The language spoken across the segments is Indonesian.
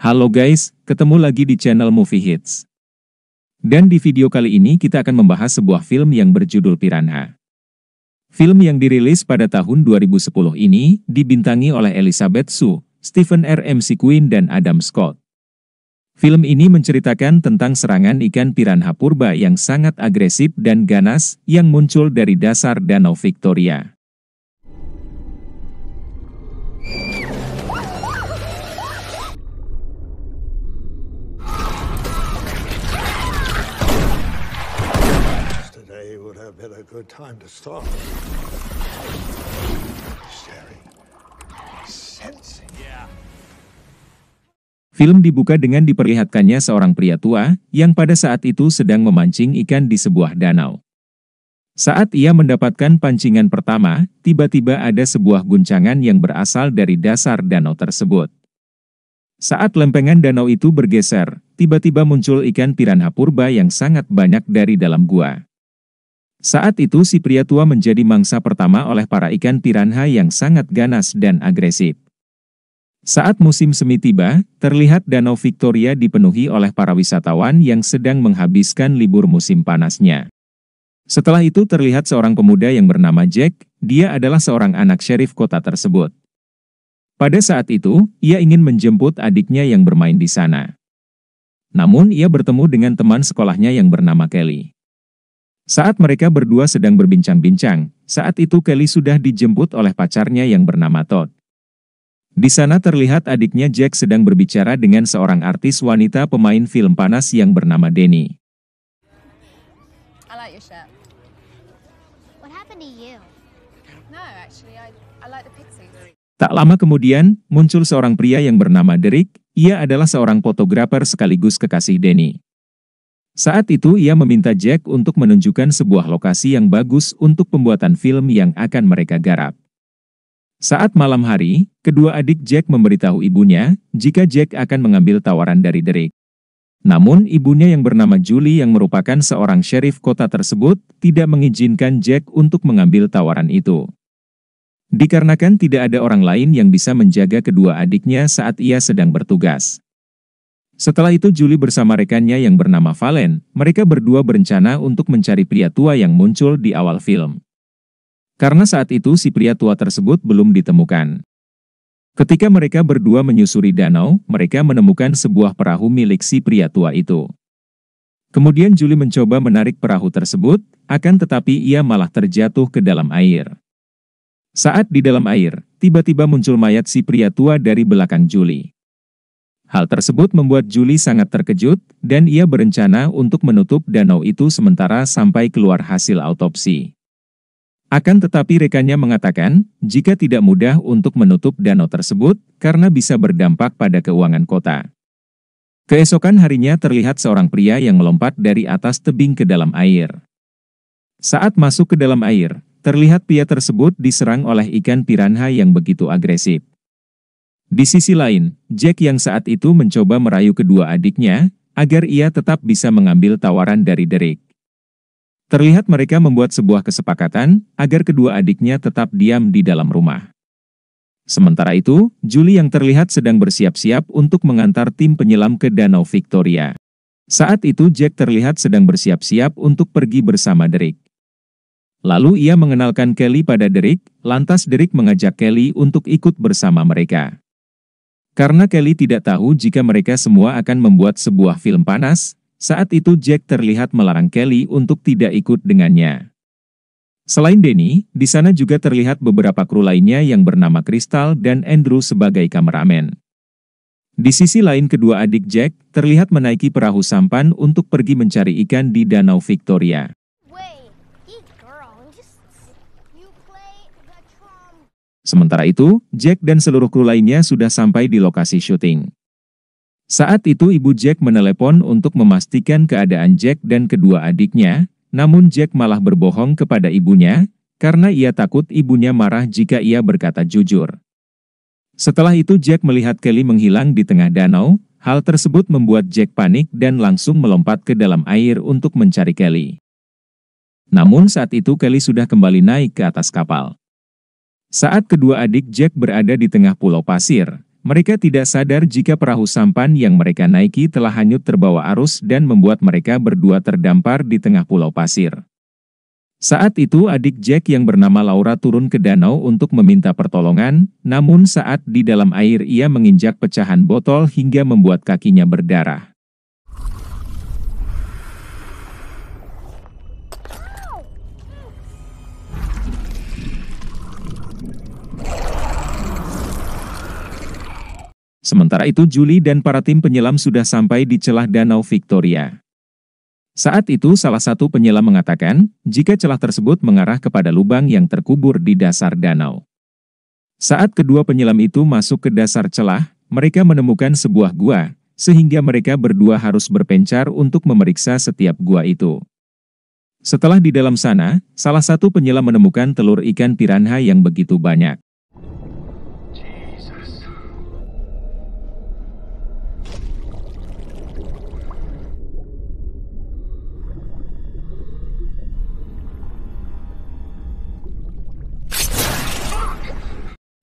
Halo guys, ketemu lagi di channel Movie Hits. Dan di video kali ini kita akan membahas sebuah film yang berjudul Piranha. Film yang dirilis pada tahun 2010 ini dibintangi oleh Elizabeth Shue, Stephen R. McQueen dan Adam Scott. Film ini menceritakan tentang serangan ikan piranha purba yang sangat agresif dan ganas yang muncul dari dasar Danau Victoria. Been a good time to start. Staring, sensing. Film dibuka dengan diperlihatkannya seorang pria tua yang pada saat itu sedang memancing ikan di sebuah danau. Saat ia mendapatkan pancingan pertama, tiba-tiba ada sebuah guncangan yang berasal dari dasar danau tersebut. Saat lempengan danau itu bergeser, tiba-tiba muncul ikan piranha purba yang sangat banyak dari dalam gua. Saat itu si pria tua menjadi mangsa pertama oleh para ikan piranha yang sangat ganas dan agresif. Saat musim semi tiba, terlihat Danau Victoria dipenuhi oleh para wisatawan yang sedang menghabiskan libur musim panasnya. Setelah itu terlihat seorang pemuda yang bernama Jack, dia adalah seorang anak syerif kota tersebut. Pada saat itu, ia ingin menjemput adiknya yang bermain di sana. Namun ia bertemu dengan teman sekolahnya yang bernama Kelly. Saat mereka berdua sedang berbincang-bincang, saat itu Kelly sudah dijemput oleh pacarnya yang bernama Todd. Di sana terlihat adiknya Jack sedang berbicara dengan seorang artis wanita pemain film panas yang bernama Denny. I like your shirt. What happened to you? No, actually, I like the pixies. Tak lama kemudian, muncul seorang pria yang bernama Derek, ia adalah seorang fotografer sekaligus kekasih Denny. Saat itu ia meminta Jack untuk menunjukkan sebuah lokasi yang bagus untuk pembuatan film yang akan mereka garap. Saat malam hari, kedua adik Jack memberitahu ibunya jika Jack akan mengambil tawaran dari Derek. Namun ibunya yang bernama Julie yang merupakan seorang syerif kota tersebut tidak mengizinkan Jack untuk mengambil tawaran itu. Dikarenakan tidak ada orang lain yang bisa menjaga kedua adiknya saat ia sedang bertugas. Setelah itu Julie bersama rekannya yang bernama Valen, mereka berdua berencana untuk mencari pria tua yang muncul di awal film. Karena saat itu si pria tua tersebut belum ditemukan. Ketika mereka berdua menyusuri danau, mereka menemukan sebuah perahu milik si pria tua itu. Kemudian Julie mencoba menarik perahu tersebut, akan tetapi ia malah terjatuh ke dalam air. Saat di dalam air, tiba-tiba muncul mayat si pria tua dari belakang Julie. Hal tersebut membuat Julie sangat terkejut, dan ia berencana untuk menutup danau itu sementara sampai keluar hasil autopsi. Akan tetapi rekannya mengatakan, jika tidak mudah untuk menutup danau tersebut, karena bisa berdampak pada keuangan kota. Keesokan harinya terlihat seorang pria yang melompat dari atas tebing ke dalam air. Saat masuk ke dalam air, terlihat pria tersebut diserang oleh ikan piranha yang begitu agresif. Di sisi lain, Jack yang saat itu mencoba merayu kedua adiknya, agar ia tetap bisa mengambil tawaran dari Derek. Terlihat mereka membuat sebuah kesepakatan, agar kedua adiknya tetap diam di dalam rumah. Sementara itu, Julie yang terlihat sedang bersiap-siap untuk mengantar tim penyelam ke Danau Victoria. Saat itu Jack terlihat sedang bersiap-siap untuk pergi bersama Derek. Lalu ia mengenalkan Kelly pada Derek, lantas Derek mengajak Kelly untuk ikut bersama mereka. Karena Kelly tidak tahu jika mereka semua akan membuat sebuah film panas, saat itu Jack terlihat melarang Kelly untuk tidak ikut dengannya. Selain Denny, di sana juga terlihat beberapa kru lainnya yang bernama Crystal dan Andrew sebagai kameramen. Di sisi lain kedua adik Jack terlihat menaiki perahu sampan untuk pergi mencari ikan di Danau Victoria. Sementara itu, Jack dan seluruh kru lainnya sudah sampai di lokasi syuting. Saat itu ibu Jack menelepon untuk memastikan keadaan Jack dan kedua adiknya, namun Jack malah berbohong kepada ibunya, karena ia takut ibunya marah jika ia berkata jujur. Setelah itu Jack melihat Kelly menghilang di tengah danau, hal tersebut membuat Jack panik dan langsung melompat ke dalam air untuk mencari Kelly. Namun saat itu Kelly sudah kembali naik ke atas kapal. Saat kedua adik Jack berada di tengah pulau pasir, Mereka tidak sadar jika perahu sampan yang mereka naiki telah hanyut terbawa arus dan membuat mereka berdua terdampar di tengah pulau pasir. Saat itu adik Jack yang bernama Laura turun ke danau untuk meminta pertolongan, namun saat di dalam air ia menginjak pecahan botol hingga membuat kakinya berdarah. Sementara itu Julie dan para tim penyelam sudah sampai di celah Danau Victoria. Saat itu salah satu penyelam mengatakan, jika celah tersebut mengarah kepada lubang yang terkubur di dasar danau. Saat kedua penyelam itu masuk ke dasar celah, mereka menemukan sebuah gua, sehingga mereka berdua harus berpencar untuk memeriksa setiap gua itu. Setelah di dalam sana, salah satu penyelam menemukan telur ikan piranha yang begitu banyak.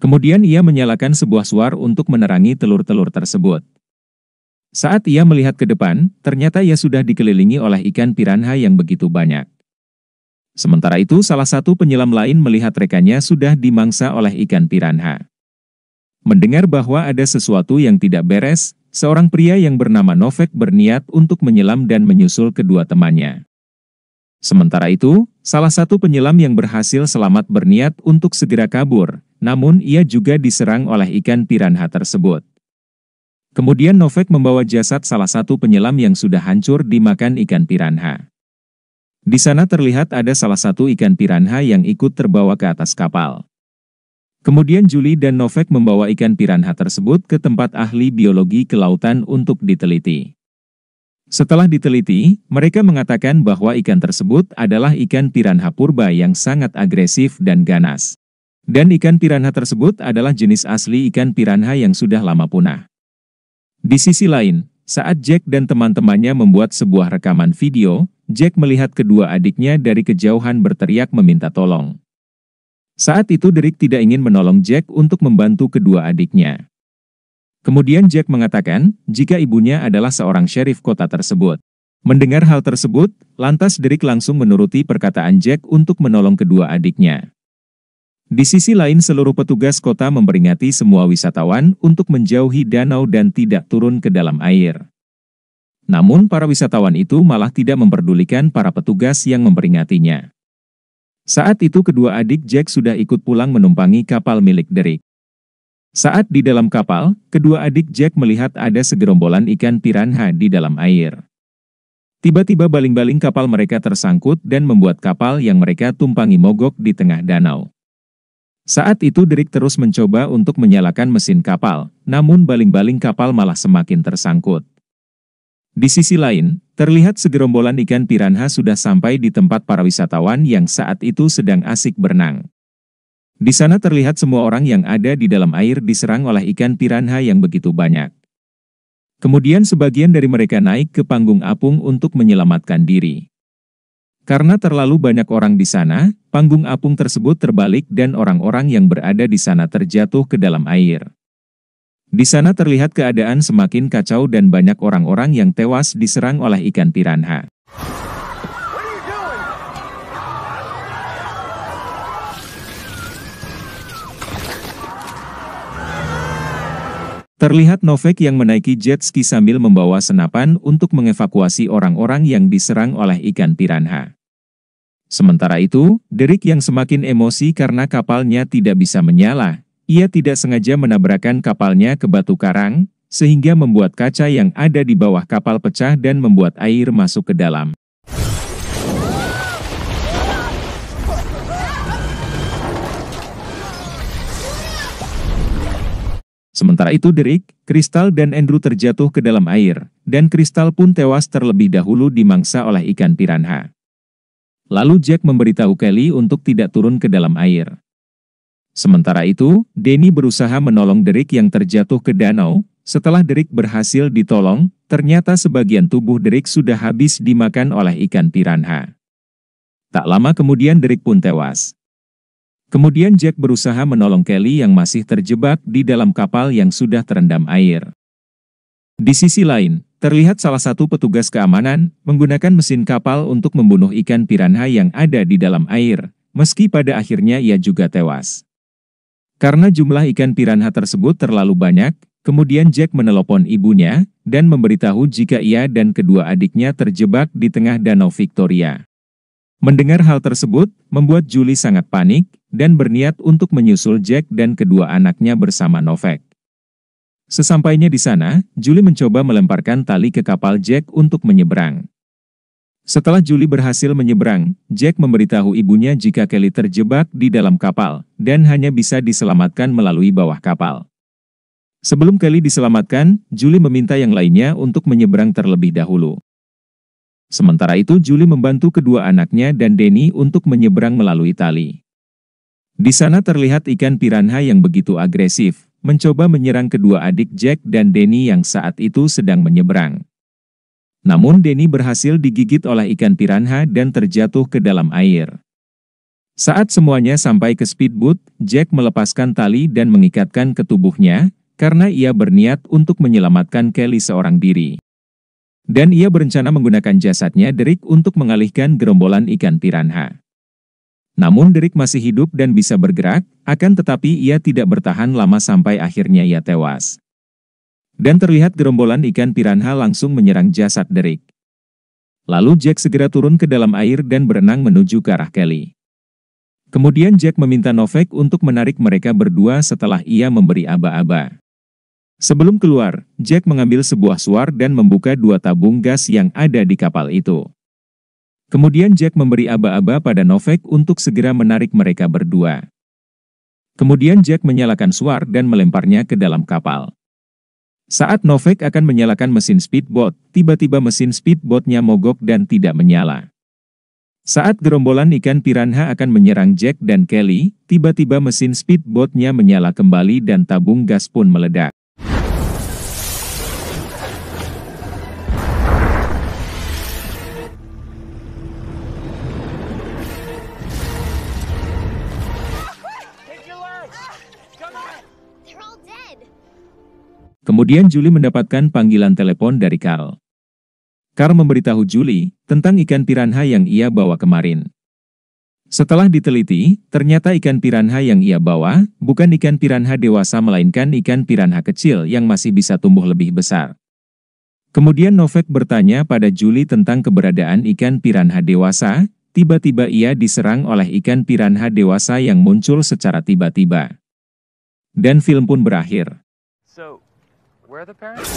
Kemudian ia menyalakan sebuah suar untuk menerangi telur-telur tersebut. Saat ia melihat ke depan, ternyata ia sudah dikelilingi oleh ikan piranha yang begitu banyak. Sementara itu salah satu penyelam lain melihat rekannya sudah dimangsa oleh ikan piranha. Mendengar bahwa ada sesuatu yang tidak beres, seorang pria yang bernama Novak berniat untuk menyelam dan menyusul kedua temannya. Sementara itu, salah satu penyelam yang berhasil selamat berniat untuk segera kabur, namun ia juga diserang oleh ikan piranha tersebut. Kemudian Novak membawa jasad salah satu penyelam yang sudah hancur dimakan ikan piranha. Di sana terlihat ada salah satu ikan piranha yang ikut terbawa ke atas kapal. Kemudian Julie dan Novak membawa ikan piranha tersebut ke tempat ahli biologi kelautan untuk diteliti. Setelah diteliti, mereka mengatakan bahwa ikan tersebut adalah ikan piranha purba yang sangat agresif dan ganas. Dan ikan piranha tersebut adalah jenis asli ikan piranha yang sudah lama punah. Di sisi lain, saat Jack dan teman-temannya membuat sebuah rekaman video, Jack melihat kedua adiknya dari kejauhan berteriak meminta tolong. Saat itu Derek tidak ingin menolong Jack untuk membantu kedua adiknya. Kemudian Jack mengatakan, jika ibunya adalah seorang sheriff kota tersebut. Mendengar hal tersebut, lantas Derek langsung menuruti perkataan Jack untuk menolong kedua adiknya. Di sisi lain seluruh petugas kota memperingati semua wisatawan untuk menjauhi danau dan tidak turun ke dalam air. Namun para wisatawan itu malah tidak memperdulikan para petugas yang memperingatinya. Saat itu kedua adik Jack sudah ikut pulang menumpangi kapal milik Derek. Saat di dalam kapal, kedua adik Jack melihat ada segerombolan ikan piranha di dalam air. Tiba-tiba baling-baling kapal mereka tersangkut dan membuat kapal yang mereka tumpangi mogok di tengah danau. Saat itu Derek terus mencoba untuk menyalakan mesin kapal, namun baling-baling kapal malah semakin tersangkut. Di sisi lain, terlihat segerombolan ikan piranha sudah sampai di tempat para wisatawan yang saat itu sedang asik berenang. Di sana terlihat semua orang yang ada di dalam air diserang oleh ikan piranha yang begitu banyak. Kemudian sebagian dari mereka naik ke panggung apung untuk menyelamatkan diri. Karena terlalu banyak orang di sana, panggung apung tersebut terbalik dan orang-orang yang berada di sana terjatuh ke dalam air. Di sana terlihat keadaan semakin kacau dan banyak orang-orang yang tewas diserang oleh ikan piranha. Terlihat Novak yang menaiki jet ski sambil membawa senapan untuk mengevakuasi orang-orang yang diserang oleh ikan piranha. Sementara itu, Derek yang semakin emosi karena kapalnya tidak bisa menyala, ia tidak sengaja menabrakkan kapalnya ke batu karang, sehingga membuat kaca yang ada di bawah kapal pecah dan membuat air masuk ke dalam. Sementara itu Derek, Crystal dan Andrew terjatuh ke dalam air, dan Crystal pun tewas terlebih dahulu dimangsa oleh ikan piranha. Lalu Jack memberitahu Kelly untuk tidak turun ke dalam air. Sementara itu, Danny berusaha menolong Derek yang terjatuh ke danau. Setelah Derek berhasil ditolong, ternyata sebagian tubuh Derek sudah habis dimakan oleh ikan piranha. Tak lama kemudian Derek pun tewas. Kemudian Jack berusaha menolong Kelly yang masih terjebak di dalam kapal yang sudah terendam air. Di sisi lain, terlihat salah satu petugas keamanan menggunakan mesin kapal untuk membunuh ikan piranha yang ada di dalam air, meski pada akhirnya ia juga tewas. Karena jumlah ikan piranha tersebut terlalu banyak, kemudian Jack menelepon ibunya dan memberitahu jika ia dan kedua adiknya terjebak di tengah Danau Victoria. Mendengar hal tersebut, membuat Julie sangat panik dan berniat untuk menyusul Jack dan kedua anaknya bersama Novak. Sesampainya di sana, Julie mencoba melemparkan tali ke kapal Jack untuk menyeberang. Setelah Julie berhasil menyeberang, Jack memberitahu ibunya jika Kelly terjebak di dalam kapal dan hanya bisa diselamatkan melalui bawah kapal. Sebelum Kelly diselamatkan, Julie meminta yang lainnya untuk menyeberang terlebih dahulu. Sementara itu Julie membantu kedua anaknya dan Danny untuk menyeberang melalui tali. Di sana terlihat ikan piranha yang begitu agresif, mencoba menyerang kedua adik Jack dan Danny yang saat itu sedang menyeberang. Namun Danny berhasil digigit oleh ikan piranha dan terjatuh ke dalam air. Saat semuanya sampai ke speedboat, Jack melepaskan tali dan mengikatkan ke tubuhnya, karena ia berniat untuk menyelamatkan Kelly seorang diri. Dan ia berencana menggunakan jasadnya Derek untuk mengalihkan gerombolan ikan piranha. Namun Derek masih hidup dan bisa bergerak, akan tetapi ia tidak bertahan lama sampai akhirnya ia tewas. Dan terlihat gerombolan ikan piranha langsung menyerang jasad Derek. Lalu Jack segera turun ke dalam air dan berenang menuju ke arah Kelly. Kemudian Jack meminta Novak untuk menarik mereka berdua setelah ia memberi aba-aba. Sebelum keluar, Jack mengambil sebuah suar dan membuka 2 tabung gas yang ada di kapal itu. Kemudian Jack memberi aba-aba pada Novak untuk segera menarik mereka berdua. Kemudian Jack menyalakan suar dan melemparnya ke dalam kapal. Saat Novak akan menyalakan mesin speedboat, tiba-tiba mesin speedboatnya mogok dan tidak menyala. Saat gerombolan ikan piranha akan menyerang Jack dan Kelly, tiba-tiba mesin speedboatnya menyala kembali dan tabung gas pun meledak. They're all dead. Kemudian Julie mendapatkan panggilan telepon dari Carl. Carl memberitahu Julie tentang ikan piranha yang ia bawa kemarin. Setelah diteliti, ternyata ikan piranha yang ia bawa bukan ikan piranha dewasa melainkan ikan piranha kecil yang masih bisa tumbuh lebih besar. Kemudian Novak bertanya pada Julie tentang keberadaan ikan piranha dewasa, tiba-tiba ia diserang oleh ikan piranha dewasa yang muncul secara tiba-tiba. Dan film pun berakhir. So, where are the parents?